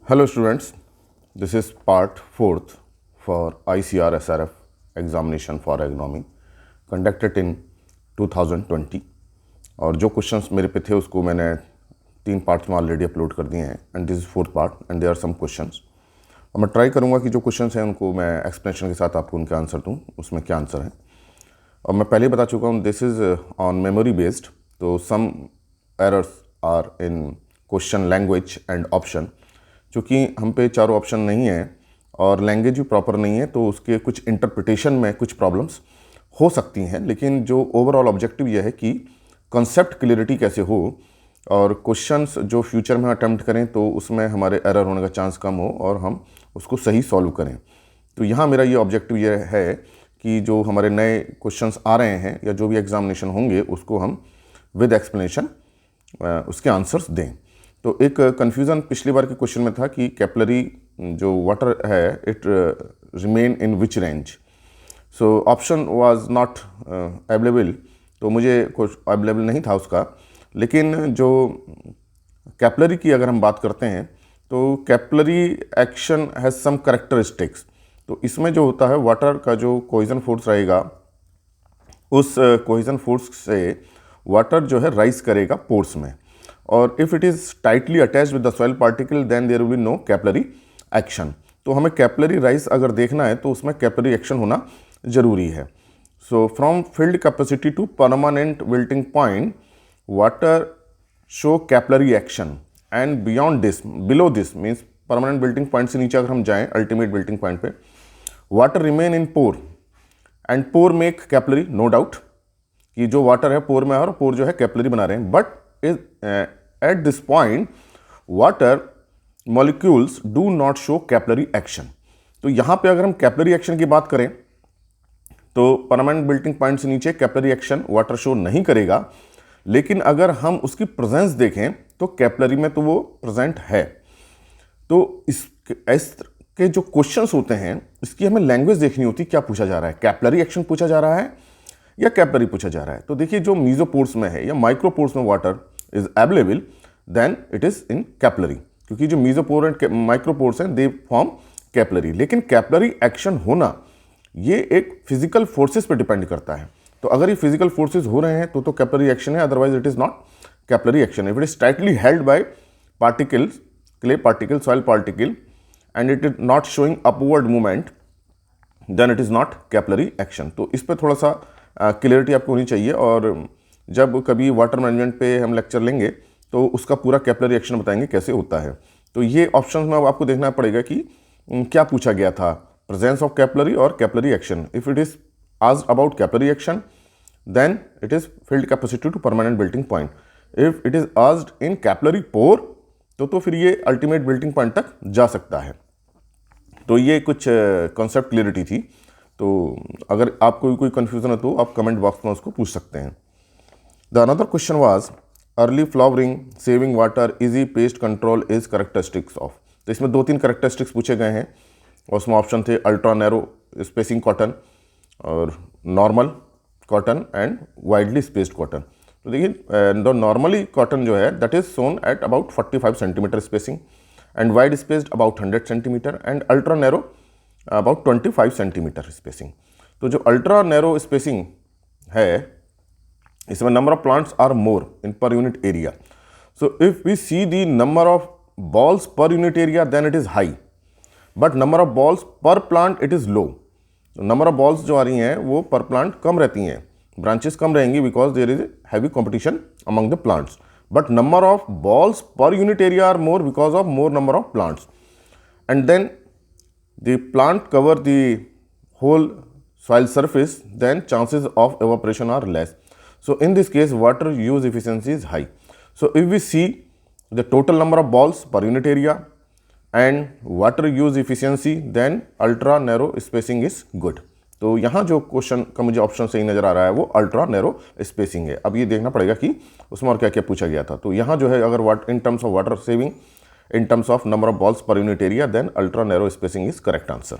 Hello students, this is part 4th for ICR SRF examination for agronomy conducted in 2020 और जो questions मेरे पे थे उसको मैंने 3 पार्ट्स में ऑलरेडी अपलोड कर दिए हैं and this is 4th part and there are some questions और मैं ट्राई करूँगा कि जो क्वेश्चंस हैं उनको मैं एक्सप्लेनेशन के साथ आपको उनके आंसर दूँ, उसमें क्या आंसर है। और मैं पहले ही बता चुका हूँ this is on memory based, तो some errors are in question language and option. चूँकि हम पे चारों ऑप्शन नहीं है और लैंग्वेज भी प्रॉपर नहीं है तो उसके कुछ इंटरप्रिटेशन में कुछ प्रॉब्लम्स हो सकती हैं, लेकिन जो ओवरऑल ऑब्जेक्टिव यह है कि कॉन्सेप्ट क्लियरिटी कैसे हो और क्वेश्चंस जो फ्यूचर में अटेम्प्ट करें तो उसमें हमारे एरर होने का चांस कम हो और हम उसको सही सॉल्व करें। तो यहाँ मेरा ये ऑब्जेक्टिव ये है कि जो हमारे नए क्वेश्चंस आ रहे हैं या जो भी एग्जामिनेशन होंगे उसको हम विद एक्सप्लेनेशन उसके आंसर्स दें। तो एक कन्फ्यूज़न पिछली बार के क्वेश्चन में था कि कैपिलरी जो वाटर है it remain in which range, so option was not available, तो मुझे कुछ अवेलेबल नहीं था उसका। लेकिन जो कैपिलरी की अगर हम बात करते हैं तो capillary action has some characteristics. तो इसमें जो होता है वाटर का जो कोहेजन फोर्स रहेगा उस कोहेजन फोर्स से वाटर जो है राइज करेगा पोर्स में, और if it is tightly attached with the soil particle then there will be no capillary action. तो हमें कैपिलरी राइज अगर देखना है तो उसमें कैपिलरी एक्शन होना ज़रूरी है। So from field capacity to permanent wilting point water show capillary action and beyond this below this means permanent wilting point से नीचे अगर हम जाएं अल्टीमेट विल्टिंग पॉइंट पे water remain in pore and pore make capillary, no doubt कि जो water है पोर में और पोर जो है कैपिलरी बना रहे हैं, but at this point water molecules do not show capillary action। तो यहां पे अगर हम कैपिलरी एक्शन की बात करें तो परमानेंट बिल्टिंग पॉइंट से नीचे कैपिलरी एक्शन वाटर शो नहीं करेगा, लेकिन अगर हम उसकी प्रेजेंस देखें तो कैपिलरी में तो वो प्रेजेंट है। तो इस के जो क्वेश्चंस होते हैं इसकी हमें लैंग्वेज देखनी होती है, क्या पूछा जा रहा है, कैपिलरी एक्शन पूछा जा रहा है या कैपिलरी पूछा जा रहा है। तो देखिए जो मीजोपोर्स में है या माइक्रोपोर्स में water is available then it is in capillary, क्योंकि जो मीजोपोर एंड माइक्रोपोर्स हैं दे फॉर्म कैपिलरी। लेकिन कैपिलरी एक्शन होना ये एक फिजिकल फोर्सेस पे डिपेंड करता है। तो अगर ये फिजिकल फोर्सेस हो रहे हैं तो कैपिलरी एक्शन है, otherwise it is not capillary action. If it is tightly held by particles, clay particle, soil particle and it is not showing upward movement then it is not capillary action. तो इस पर थोड़ा सा clarity आपको होनी चाहिए, और जब कभी वाटर मैनेजमेंट पे हम लेक्चर लेंगे तो उसका पूरा कैपिलरी एक्शन बताएंगे कैसे होता है। तो ये ऑप्शंस में अब आपको देखना पड़ेगा कि क्या पूछा गया था, प्रेजेंस ऑफ कैपिलरी और capillary action. If it is asked about capillary action then it is field capacity to permanent wilting point. If it is asked in capillary pore तो फिर ये अल्टीमेट बिल्टिंग पॉइंट तक जा सकता है। तो ये कुछ कॉन्सेप्ट क्लियरिटी थी। तो अगर आपको कोई कन्फ्यूजन है तो आप कमेंट बॉक्स में उसको पूछ सकते हैं। The another question was early flowering, saving water, easy pest control is characteristics of. तो इसमें 2-3 करेक्टरिस्टिक्स पूछे गए हैं और उसमें ऑप्शन थे अल्ट्रा नैरो स्पेसिंग कॉटन और normal cotton and widely spaced cotton. तो देखिए नॉर्मली कॉटन जो है that is sown at about 45 centimetre spacing and wide spaced about 100 centimetre and ultra narrow about 25 centimetre spacing. तो जो ultra narrow spacing है इसमें number of plants are more in per unit area. So if we see the number of bolls per unit area then it is high, but number of bolls per plant it is low. Number of bolls जो आ रही हैं वो पर plant कम रहती हैं, branches कम रहेंगी because there is heavy competition among the plants, but number of bolls per unit area are more because of more number of plants and then the plant cover the whole soil surface then chances of evaporation are less. So in this case water use efficiency is high. So if we see the total number of balls per unit area and water use efficiency then ultra narrow spacing is good. तो यहाँ जो question का मुझे option सही नज़र आ रहा है वो अल्ट्रा नैरो स्पेसिंग है। अब ये देखना पड़ेगा कि उसमें और क्या क्या पूछा गया था। तो यहाँ जो है अगर in terms of water saving in terms of number of balls per unit area then ultra narrow spacing is correct answer.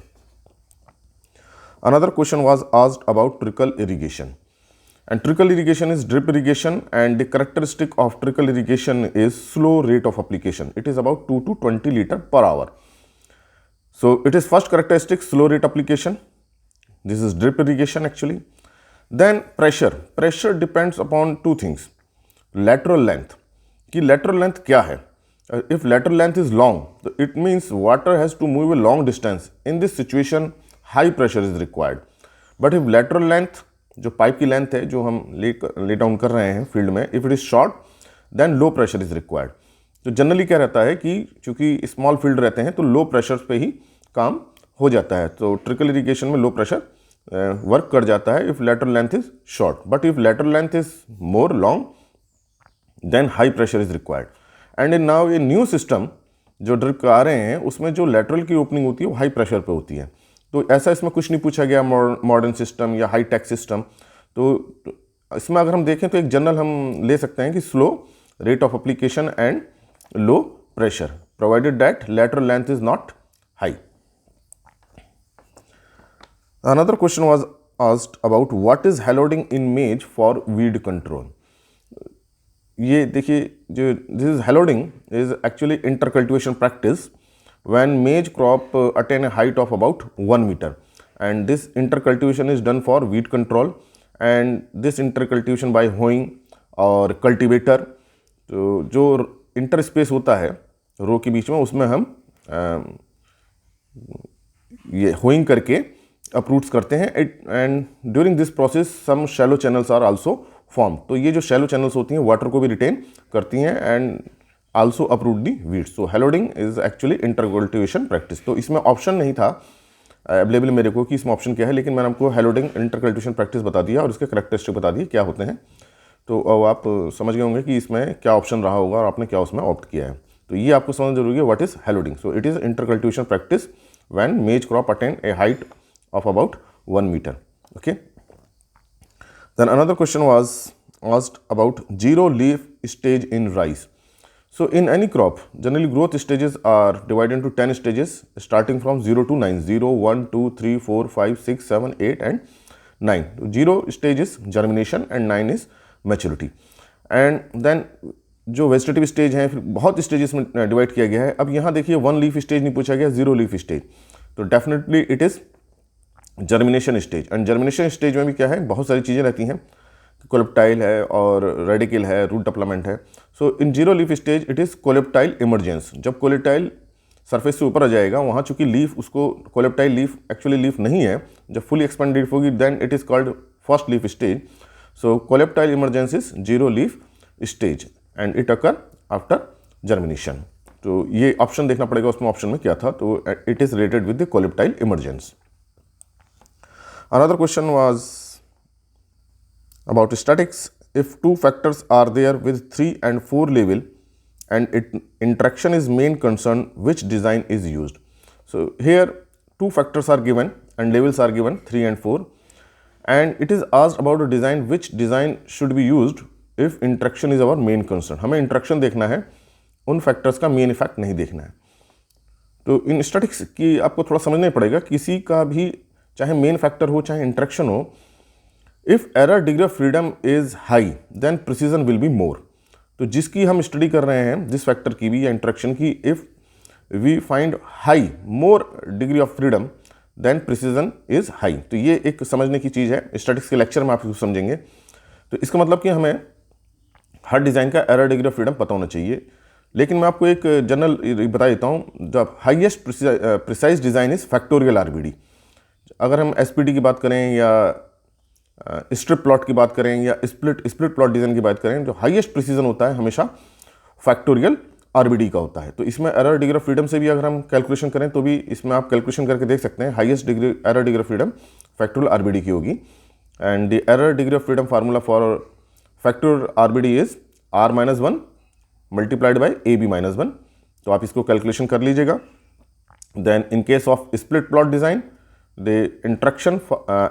Another question was asked about trickle irrigation. And trickle irrigation is drip irrigation, and the characteristic of trickle irrigation is slow rate of application. It is about 2 to 20 liter per hour. So it is first characteristic, slow rate application. This is drip irrigation actually. Then pressure depends upon two things. Lateral length, कि lateral length क्या है? If lateral length is long, it means water has to move a long distance. In this situation, high pressure is required. But if lateral length, जो pipe की length है जो हम lay down कर रहे हैं फील्ड में, if it is short then low pressure is required. तो जनरली क्या रहता है कि चूंकि स्मॉल फील्ड रहते हैं तो लो प्रेशर पे ही काम हो जाता है. तो ट्रिकल इरिगेशन में लो प्रेशर वर्क कर जाता है if lateral length is short. But if lateral length is more long then high pressure is required. And in now ये न्यू सिस्टम जो ड्रिप आ रहे हैं उसमें जो लेटरल की ओपनिंग होती है वो हाई प्रेशर पे होती है. तो ऐसा इसमें कुछ नहीं पूछा गया मॉडर्न सिस्टम या हाई टेक सिस्टम. तो इसमें अगर हम देखें तो एक जनरल हम ले सकते हैं कि slow rate of application and low pressure provided that lateral length is not high. Another question was asked about what is heloding in maize for weed control. ये देखिए जो this is heloding is actually intercultivation practice when maize crop attain a height of about 1 meter, and this intercultivation is done for weed control, and this intercultivation by hoeing और cultivator. तो जो interspace होता है रो के बीच में उसमें हम ये होइंग करके अप्रूट्स करते हैं. And during this process some shallow channels are also form. तो ये जो शैलो चैनल्स होती हैं वाटर को भी रिटेन करती हैं and also uproot the weeds. So hallowing is actually intercultivation practice. तो इसमें ऑप्शन नहीं था अवेलेबल मेरे को कि इसमें ऑप्शन क्या है, लेकिन मैंने आपको हेलोडिंग इंटरकल्टिवेशन प्रैक्टिस बता दिया और इसके करेक्टरिस्टिक बता दिए क्या होते हैं. तो अब आप समझ गए होंगे कि इसमें क्या ऑप्शन रहा होगा और आपने क्या उसमें ऑप्ट किया है. तो ये आपको समझना जरूरी है what is heloding. So it is intercultivation practice when maize crop attain a height of about 1 metre. Okay. Then another question was asked about zero leaf stage in rice. So in any crop, generally growth stages are divided into 10 stages starting from 0 to 9. 0, 1, 2, 3, 4, 5, 6, 7, 8 and 9. 0 stage is germination and 9 is maturity. And then जो vegetative stage हैं फिर बहुत stages में divide किया गया है. अब यहाँ देखिए 1 लीफ स्टेज नहीं पूछा गया, 0 लीफ स्टेज. तो definitely it is germination stage. And germination stage में भी क्या है, बहुत सारी चीज़ें रहती हैं. कोलेप्टाइल है और रेडिकल है, रूट डेवलपमेंट है. So in zero leaf stage it is coleoptile emergence. जब कोलेप्टाइल सरफेस से ऊपर आ जाएगा वहाँ चूंकि लीफ उसको कोलेप्टाइल लीफ एक्चुअली लीफ नहीं है, जब फुली एक्सपेंडेड होगी then it is called first leaf stage. So coleoptile emergence is zero leaf stage and it occur after germination. तो ये ऑप्शन देखना पड़ेगा उसमें ऑप्शन में क्या था. तो it is related with the coleoptile emergence. Another question was about statics. If two factors are there with 3 and 4 level and interaction is main concern, which design is used? So here 2 factors are given and levels are given 3 and 4, and it is asked about a design, which design should be used if interaction is our main concern. हमें interaction देखना है, उन factors का main effect नहीं देखना है. तो इन statics की आपको थोड़ा समझना ही पड़ेगा. किसी का भी चाहे मेन फैक्टर हो चाहे इंट्रैक्शन हो, if error degree of freedom is high then precision will be more. तो जिसकी हम स्टडी कर रहे हैं जिस फैक्टर की भी या इंट्रैक्शन की, if we find high more degree of freedom then precision is high. तो ये एक समझने की चीज़ है. स्टैटिक्स के लेक्चर में आप इसको समझेंगे. तो इसका मतलब कि हमें हर डिज़ाइन का एरर डिग्री ऑफ फ्रीडम पता होना चाहिए. लेकिन मैं आपको एक जनरल बता देता हूँ. The highest precise design is factorial RBD. अगर हम एसपीडी की बात करें या स्ट्रिप प्लॉट की बात करें या स्प्लिट प्लॉट डिज़ाइन की बात करें, जो हाईएस्ट प्रिसीजन होता है हमेशा फैक्टोरियल आरबीडी का होता है. तो इसमें एरर डिग्री ऑफ फ्रीडम से भी अगर हम कैलकुलेशन करें तो भी इसमें आप कैलकुलेशन करके देख सकते हैं. Highest error degree of freedom factorial RBD की होगी. And the error degree of freedom formula for factorial RBD is R-1 multiplied by AB-1. तो आप इसको कैलकुलेशन कर लीजिएगा. Then in case of split plot design, the interaction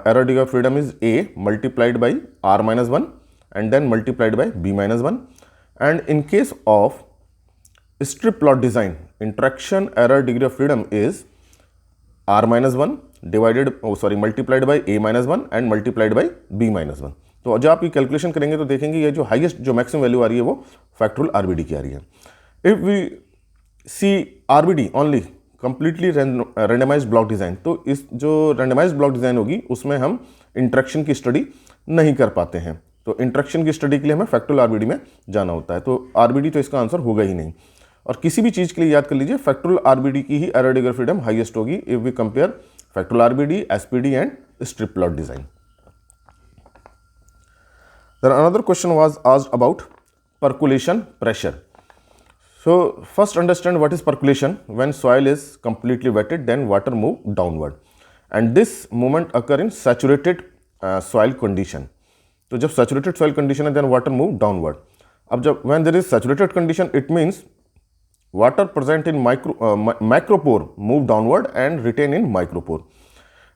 error degree of freedom is A multiplied by R-1 and then multiplied by B-1. And in case of strip plot design, interaction error degree of freedom is R-1 multiplied by A-1 and multiplied by B-1. तो जब आप ये calculation करेंगे तो देखेंगे ये जो highest जो मैक्सिमम वैल्यू आ रही है वो फैक्टोरियल आरबीडी की आ रही है। If we see RBD only completely randomised block design, तो इस जो रैंडमाइज्ड ब्लॉक डिज़ाइन होगी उसमें हम इंटरेक्शन की स्टडी नहीं कर पाते हैं। तो इंटरेक्शन की स्टडी के लिए हमें फैक्टोरियल आरबीडी में जाना होता है, तो आरबीडी तो इसका आंसर होगा ही नहीं। और किसी भी चीज़ के लिए याद कर लीजिए फैक्टोरियल आरबीडी की ही एरर डिग्री फ्रीडम हाईएस्ट होगी if we compare factorial RBD, SPD and strip plot design. Then another question was asked about percolation pressure. So first understand what is percolation. When soil is completely wetted, then water move downward, and this movement occur in saturated soil condition. तो जब saturated soil condition है, then water move downward. अब जब when there is saturated condition, it means water present in macropore move downward and retain in micropore.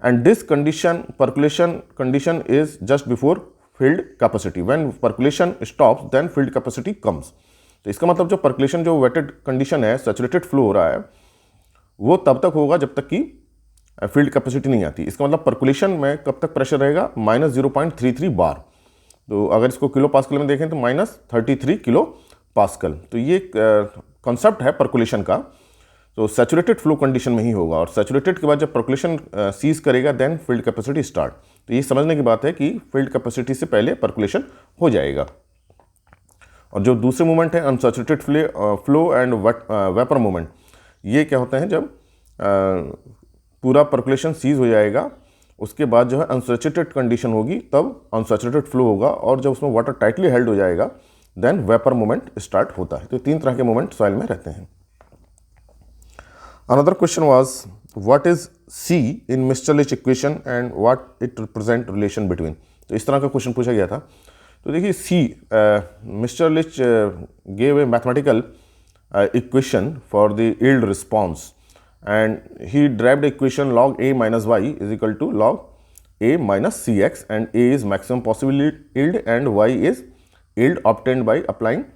And this condition, percolation condition, is just before field capacity. When percolation stops then field capacity comes. तो इसका मतलब जो percolation जो wetted condition है, saturated flow हो रहा है, वो तब तक होगा जब तक कि फील्ड कैपेसिटी नहीं आती। इसका मतलब परकुलेशन में कब तक प्रेशर रहेगा, -0.33 बार। तो अगर इसको किलो पास्कल में देखें तो -33 किलो पास्कल। तो ये कॉन्सेप्ट है परकुलेशन का। तो सैचुरेटेड फ्लो कंडीशन में ही होगा, और सैचुरेटेड के बाद जब परकुलेशन सीज करेगा देन फील्ड कैपेसिटी स्टार्ट। तो ये समझने की बात है कि फील्ड कैपेसिटी से पहले परकुलेशन हो जाएगा। और जो दूसरे मूवमेंट है unsaturated flow and vapour movement, ये क्या होते हैं जब पूरा परकुलेशन सीज हो जाएगा, उसके बाद जो है अनसैचुरेटेड कंडीशन होगी, तब अनसैचुरेटेड फ्लो होगा, और जब उसमें वाटर टाइटली हेल्ड हो जाएगा देन वेपर मूवमेंट स्टार्ट होता है। तो तीन तरह के मूवमेंट सॉइल में रहते हैं। Another question was what is C in Mr-Lich equation and what it represent relation between। तो इस तरह का क्वेश्चन पूछा गया था। तो देखिए C, Mr-Lich gave a mathematical equation for the yield response and he derived the equation log A minus Y is equal to log A minus Cx, and A is maximum possible yield and Y is yield obtained by applying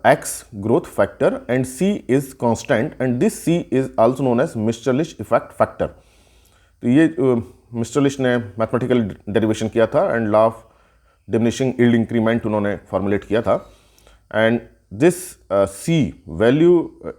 X growth factor, and C is constant, and this C is also known as Mr-Lich effect factor। तो ये Mr-Lich ने mathematical derivation किया था and law of diminishing yield increment उन्होंने formulate किया था। And this C value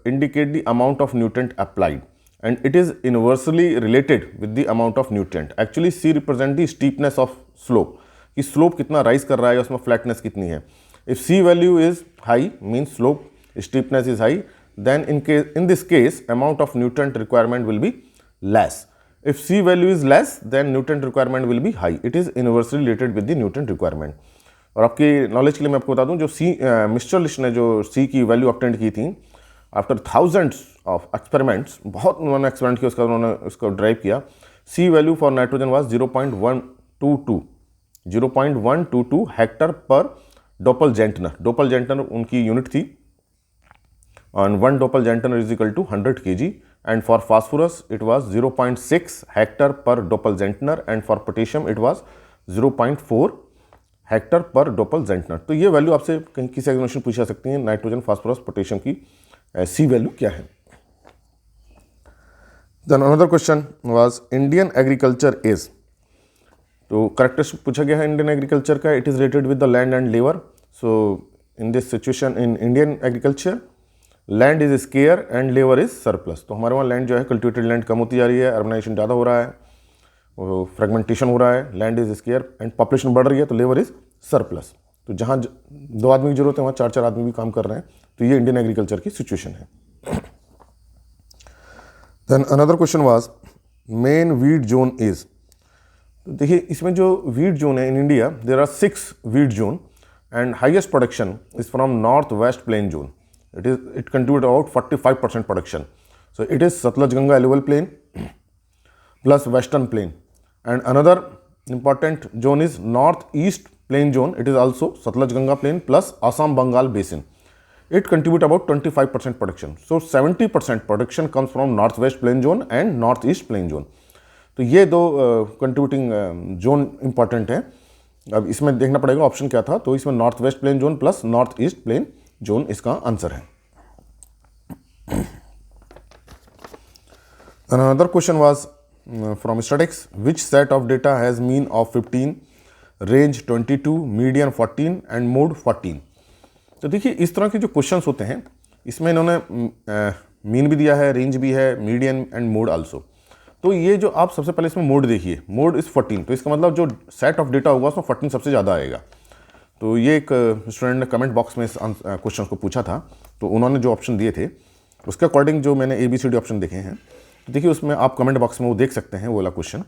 indicate the amount of nutrient applied and it is inversely related with the amount of nutrient. Actually C represent the steepness of slope, कि slope कितना rise कर रहा है, उसमें flatness कितनी है। If C value is high, means slope steepness is high, then in this case amount of nutrient requirement will be less. If C value is less, then nutrient requirement will be high. It is inversely related with the nutrient requirement. और आपकी knowledge के लिए मैं आपको बता दूं, जो Mr-Lich ने जो C की वैल्यू ऑब्टेन की थी आफ्टर थाउजेंड्स ऑफ एक्सपेरिमेंट्स, बहुत उन्होंने एक्सपेरिमेंट किया, उसका उन्होंने उसको ड्राइव किया। C value for nitrogen was 0.122 hectare per doppelzentner उनकी यूनिट थी, and 1 doppelzentner is equal to 100 kg, and for phosphorus it was 0.6 hectare per doppelzentner, and for potassium it was 0.4 hectare per डोपल जेंटनर। तो ये value आपसे कहीं किसी examination पूछा सकती है, नाइट्रोजन, फास्फोरस, पोटेशियम की C वैल्यू क्या है। Then another question was Indian agriculture is, तो करेक्टरिस्टिक पूछा गया है इंडियन एग्रीकल्चर का, it is related with the land and labour. So in this situation in Indian agriculture land is scarce and labour is surplus. तो हमारे वहाँ land जो है, कल्टिवेटेड लैंड कम होती जा रही है, अर्बनाइजेशन ज़्यादा हो रहा है, फ्रेगमेंटेशन हो रहा है, land is scarce and population बढ़ रही है, तो लेबर इज सरप्लस। तो जहाँ 2 आदमी की जरूरत है वहाँ 4 आदमी भी काम कर रहे हैं। तो ये इंडियन एग्रीकल्चर की सिचुएशन है। Then another question was main wheat zone is. तो देखिए इसमें जो वीट जोन है in India, there are 6 wheat zone and highest production is from north west plain zone. It contribute about 45% production. So it is Sutlej Ganga alluvial plain plus western plain, and another important zone is north east plain zone. It is also Sutlej Ganga plane plus Assam Bengal basin. It contribute about 25% production. So 70% production comes from northwest plain zone and northeast plain zone. तो ये दो contributing zone important है। अब इसमें देखना पड़ेगा option क्या था, तो इसमें north west plain zone plus north east plain zone इसका आंसर है। Another question was from statistics, which set of data has mean of 15 range 22, median 14 and mode 14। तो देखिए इस तरह के जो क्वेश्चंस होते हैं इसमें इन्होंने मीन भी दिया है, रेंज भी है, मीडियन एंड मोड आल्सो। तो ये जो आप सबसे पहले इसमें मोड देखिए, मोड इज़ 14, तो इसका मतलब जो सेट ऑफ डेटा होगा उसमें 14 सबसे ज़्यादा आएगा। तो ये एक स्टूडेंट ने कमेंट बॉक्स में इस क्वेश्चन को पूछा था, तो उन्होंने जो ऑप्शन दिए थे उसके अकॉर्डिंग जो मैंने ABCD ऑप्शन देखे हैं, तो देखिए उसमें आप कमेंट बॉक्स में वो देख सकते हैं वो वाला क्वेश्चन।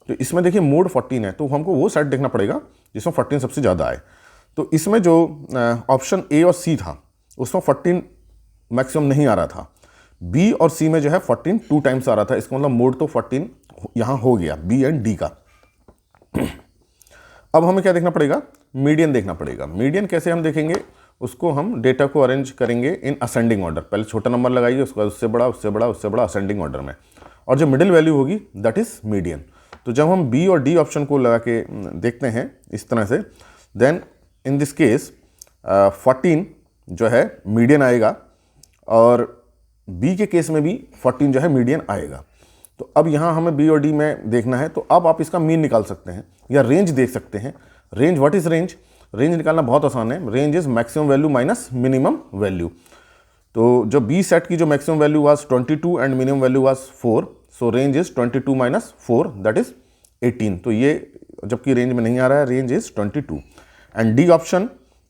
तो इसमें देखिए मोड 14 है, तो हमको वो सेट देखना पड़ेगा जिसमें 14 सबसे ज़्यादा आए। तो इसमें जो ऑप्शन A और C था उसमें 14 मैक्सिमम नहीं आ रहा था, B और C में जो है 14 2 टाइम्स आ रहा था। इसका मतलब मोड तो 14 यहाँ हो गया B एंड D का। अब हमें क्या देखना पड़ेगा, मीडियन देखना पड़ेगा। मीडियन कैसे हम देखेंगे, उसको हम डेटा को अरेंज करेंगे इन असेंडिंग ऑर्डर। पहले छोटा नंबर लगाइए, उसके बाद उससे बड़ा, उससे बड़ा, उससे बड़ा, असेंडिंग ऑर्डर में, और जो मिडिल वैल्यू होगी दैट इज मीडियन। तो जब हम B और D ऑप्शन को लगा के देखते हैं इस तरह से, देन इन दिस केस 14 जो है मीडियन आएगा, और B के केस में भी 14 जो है मीडियन आएगा। तो अब यहाँ हमें B और D में देखना है, तो अब आप इसका मीन निकाल सकते हैं या रेंज देख सकते हैं। Range, what is range? Range निकालना बहुत आसान है। Range is maximum value minus minimum value. तो जो B सेट की जो maximum value was 22 and minimum value was 4, so range is 22 minus 4 that is 18। तो ये जबकि रेंज में नहीं आ रहा है, range is 22। And D option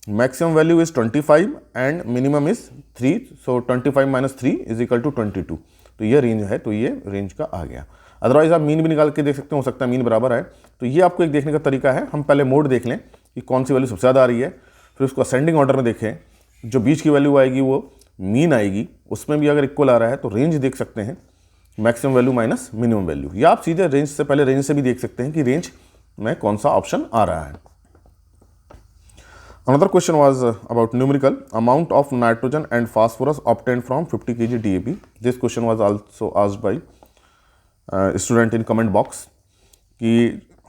maximum value is 25 and minimum is 3, so 25 minus 3 is equal to 22। तो ये रेंज है, तो ये रेंज का आ गया। अदरवाइज आप मीन भी निकाल के देख सकते हो सकता है मीन बराबर है। तो ये आपको एक देखने का तरीका है। हम पहले मोड देख लें कि कौन सी वैल्यू सबसे ज़्यादा आ रही है, फिर उसको असेंडिंग ऑर्डर में देखें, जो बीच की वैल्यू आएगी वो मीन आएगी, उसमें भी अगर इक्वल आ रहा है तो रेंज देख सकते हैं, maximum value minus minimum value, या आप सीधे रेंज से पहले रेंज से भी देख सकते हैं कि रेंज में कौन सा ऑप्शन आ रहा है। Another question was about numerical amount of nitrogen and phosphorus obtained from 50 kg DAP. This question was also asked by student in comment box कि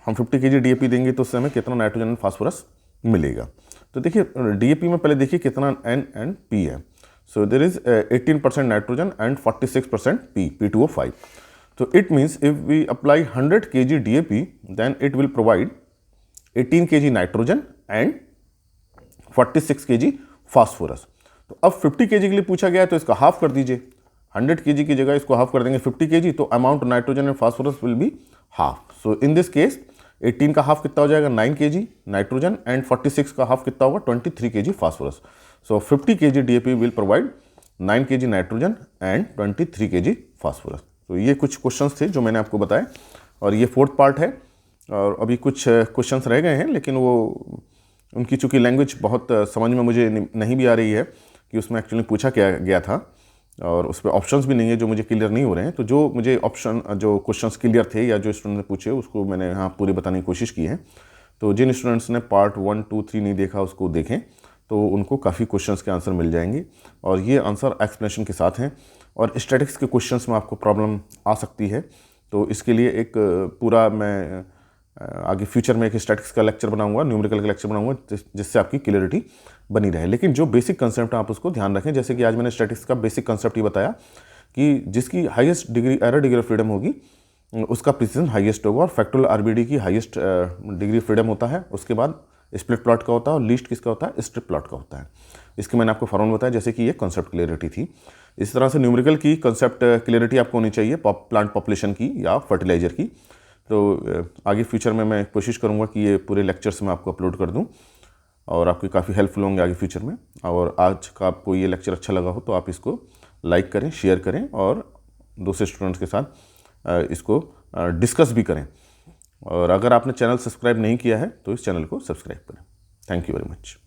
हम 50 kg DAP देंगे तो उससे हमें कितना नाइट्रोजन एंड फास्फोरस मिलेगा। तो देखिए DAP में पहले देखिए कितना N एंड P है। So there is 18% nitrogen and 46% P, P2O5. So it means if we apply 100 kg DAP, then it will provide 18 kg nitrogen and 46 kg phosphorus. तो अब 50 kg के लिए पूछा गया है तो इसका हाफ कर दीजिए। 100 kg की जगह इसको हाफ कर देंगे 50 kg, तो amount nitrogen and phosphorus will be half. So in this case 18 का हाफ कितना हो जाएगा, 9 kg नाइट्रोजन, एंड 46 का हाफ कितना होगा, 23 kg phosphorus. So 50 kg DAP will provide 9 kg nitrogen and 23 kg phosphorus. तो ये कुछ क्वेश्चंस थे जो मैंने आपको बताए, और ये 4th पार्ट है। और अभी कुछ क्वेश्चंस रह गए हैं, लेकिन वो उनकी चूँकि लैंग्वेज बहुत समझ में मुझे नहीं भी आ रही है कि उसमें एक्चुअली पूछा क्या गया था, और उस पर ऑप्शंस भी नहीं है जो मुझे क्लियर नहीं हो रहे हैं। तो जो मुझे ऑप्शन, जो क्वेश्चंस क्लियर थे या जो स्टूडेंट ने पूछे, उसको मैंने यहाँ पूरे बताने की कोशिश की है। तो जिन स्टूडेंट्स ने पार्ट 1, 2, 3 नहीं देखा उसको देखें, तो उनको काफ़ी क्वेश्चंस के आंसर मिल जाएंगे, और ये आंसर एक्सप्लेनेशन के साथ हैं। और स्टैटिक्स के क्वेश्चंस में आपको प्रॉब्लम आ सकती है, तो इसके लिए एक पूरा मैं आगे फ्यूचर में एक स्टैटिक्स का लेक्चर बनाऊंगा, न्यूमेरिकल का लेक्चर बनाऊंगा, जिससे आपकी क्लियरिटी बनी रहे। लेकिन जो बेसिक कंसेप्ट आप उसको ध्यान रखें, जैसे कि आज मैंने स्टैटिक्स का बेसिक कंसेप्ट ये बताया कि जिसकी highest degree error degree of freedom होगी उसका प्रिसिजन हाईएस्ट होगा, और फैक्टोरियल RBD की हाईएस्ट डिग्री फ्रीडम होता है। उसके बाद स्प्लिट प्लॉट का होता है, और लीस्ट किसका होता है, स्ट्रिप प्लॉट का होता है। इसके मैंने आपको फॉर्मूला बताया, जैसे कि ये कंसेप्ट क्लियरिटी थी। इस तरह से न्यूमेरिकल की कंसेप्ट क्लियरिटी आपको होनी चाहिए प्लांट पॉपुलेशन की या फर्टिलाइजर की। तो आगे फ्यूचर में मैं कोशिश करूंगा कि ये पूरे लेक्चर्स में आपको अपलोड कर दूं, और आपकी काफ़ी हेल्पफुल होंगे आगे फ्यूचर में। और आज का आपको ये लेक्चर अच्छा लगा हो तो आप इसको लाइक करें, शेयर करें, और दूसरे स्टूडेंट्स के साथ इसको डिस्कस भी करें। और अगर आपने चैनल सब्सक्राइब नहीं किया है तो इस चैनल को सब्सक्राइब करें। Thank you very much.